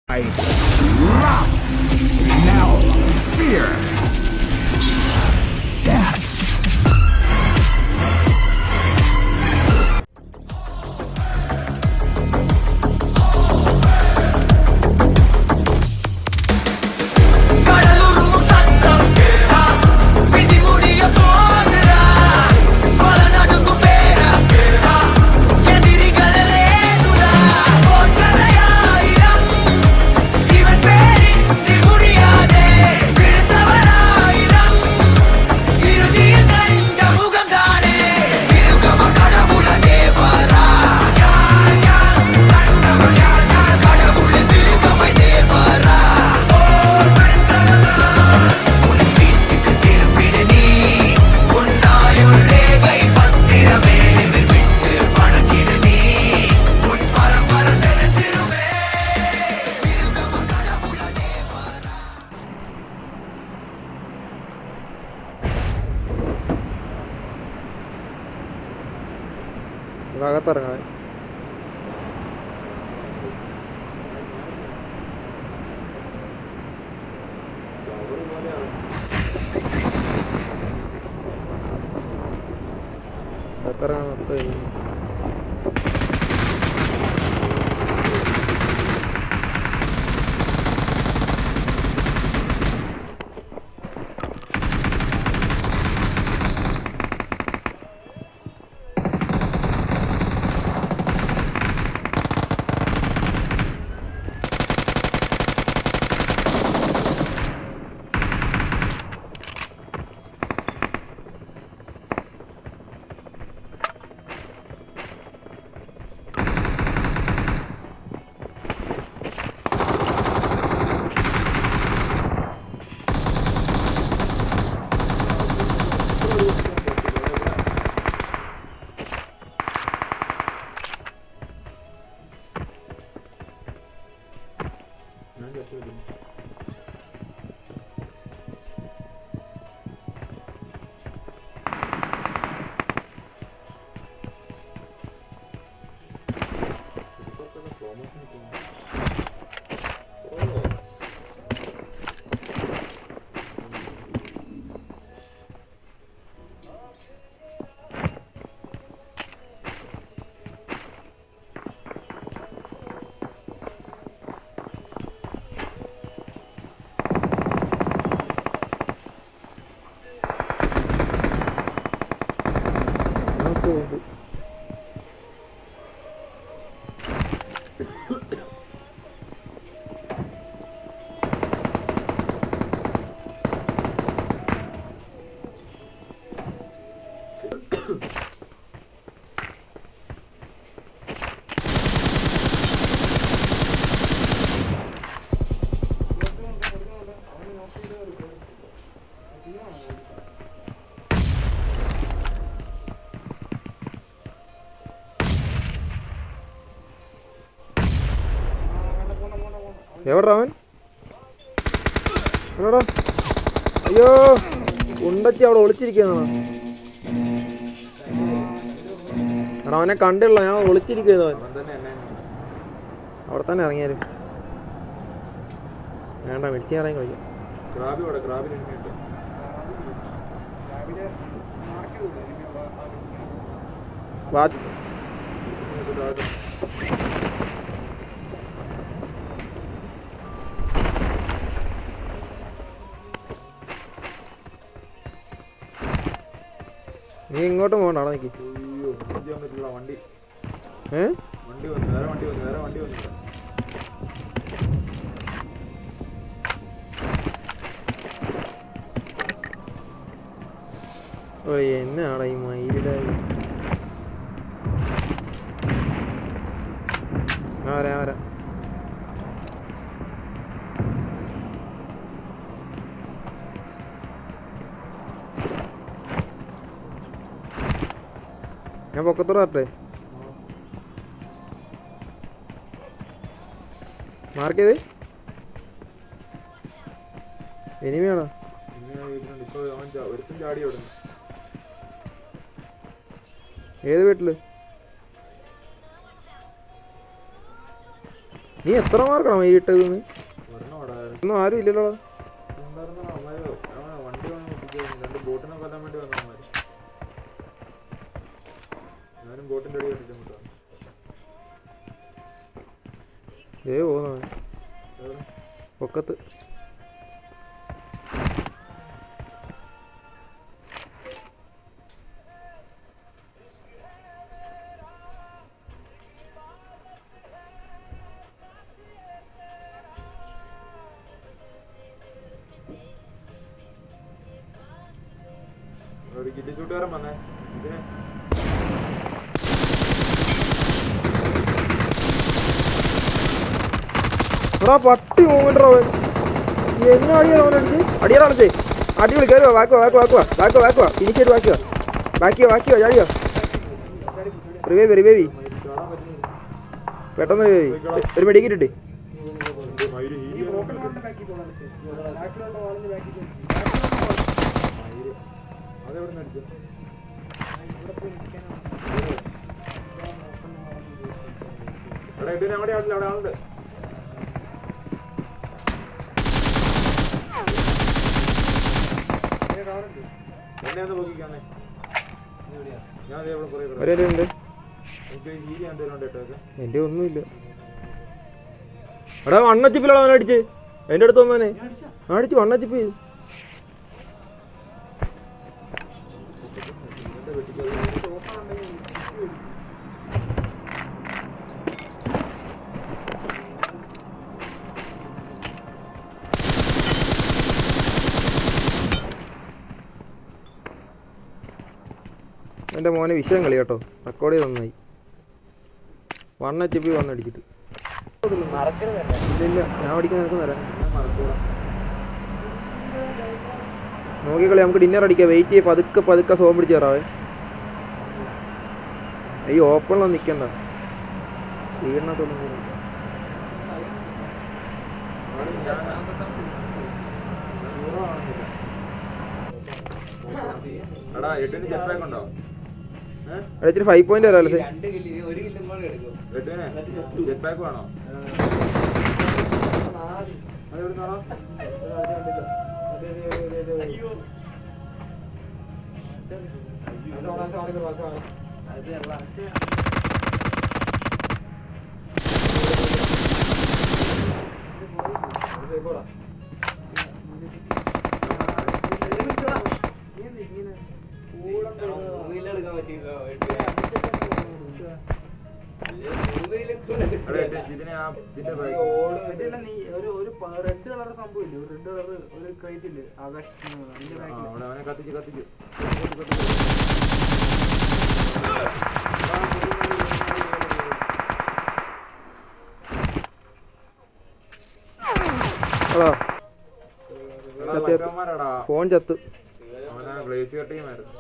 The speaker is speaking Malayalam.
Now fear. Death. അകത്തിറങ്ങാൻ അകത്തിറങ്ങാൻ എവിടാ അവൻ? എവിടാ? അയ്യോ, ഉണ്ടച്ചി അവിടെ ഒളിച്ചിരിക്കുന്നതാ. എടാ അവനെ കണ്ടില്ല, ഞാൻ ഒളിച്ചിരിക്കുന്നവൻ. അവിടെ തന്നെ ഇറങ്ങിയാലും വേണ്ട, മെഡിസിൻ ഇറങ്ങി കളിക്കാം. നീ ഇങ്ങോട്ടും പോകണ്ട, അവിടെ നിൽക്കി. എന്നാടാ ഈ മയിലിടെ? വരാ ഞാൻ പൊക്കത്തോടെ വരട്ടെ? മാർക്ക് ചെയ്ത് എനിമിയാണോ? ഏത് വീട്ടില്? നീ എത്ര മാർക്കാണോ മയിലിട്ടത് ഒന്നും ആരും ഇല്ലല്ലോ. വണ്ടി രണ്ട് ബോട്ടിനെ കൊല്ലാൻ വേണ്ടി വന്നവന്മാര്. ഞാനും ബോട്ടിന്റെ അടി കെട്ടിട്ട് പോകുന്ന പൊക്കത്ത്. ഒരു കിട്ടി ചൂട്ടുകാരൻ വന്നേ ഇതിനെ. പട്ടി മൂവ്മെന്റ് എന്നെ അടിയാണ് അവനടിച്ച് അടിയാണേ. അടിപൊളി കയറുക. വാക്കുവാ ഫിനിഷ് വാക്കിയോ ചാടിയോ. റിവേവി പെട്ടെന്ന് റിവേവി. ഒരു മെഡിക്കറ്റ് ഇട്ട് അവിടെ ആളുണ്ട്. എന്നെ ഒന്ന് നോക്കിക്കാന്നേ. ഞാൻ ഒരേലുണ്ട്. എന്തേലും എന്റെ ഒന്നുമില്ല. എടാ വണ്ണച്ചിപ്പിലാണ് അവനെ അടിച്ച്. എന്റെ അടുത്ത് വന്നവനെ അടിച്ച് വണ്ണച്ചിപ്പ്. എൻ്റെ മോനെ വിഷയം കളി കേട്ടോ. റെക്കോർഡ് ചെയ്ത് നന്നായി. വണ്ണച്ചിപ്പി വന്നടിച്ചിട്ട് ഇല്ല. ഞാൻ അടിക്കാൻ നിനക്ക് തരാം. നോക്കിക്കളി. നമുക്ക് ഡിന്നർ അടിക്കാം. വെയിറ്റ് ചെയ്യ. പതുക്കെ സോം പിടിച്ച് കയറാവേ. ഈ ഓപ്പണിലൊന്നും നിൽക്കണ്ട. വീടിനകത്തൊന്നും ഇച്ചിരി 5 പോയിന്റ് വരാമല്ലോ. റെഡ് കളർ സംഭവമില്ലേ? ഒരു റെഡ് കളർ ഒരു കയറ്റില്ലേ ആകാശ് അവനെ കത്തിച്ച് ഫോൺ ചത്ത്. അവനാ ഗ്ലേസ് കട്ടിയുമായിരുന്നു.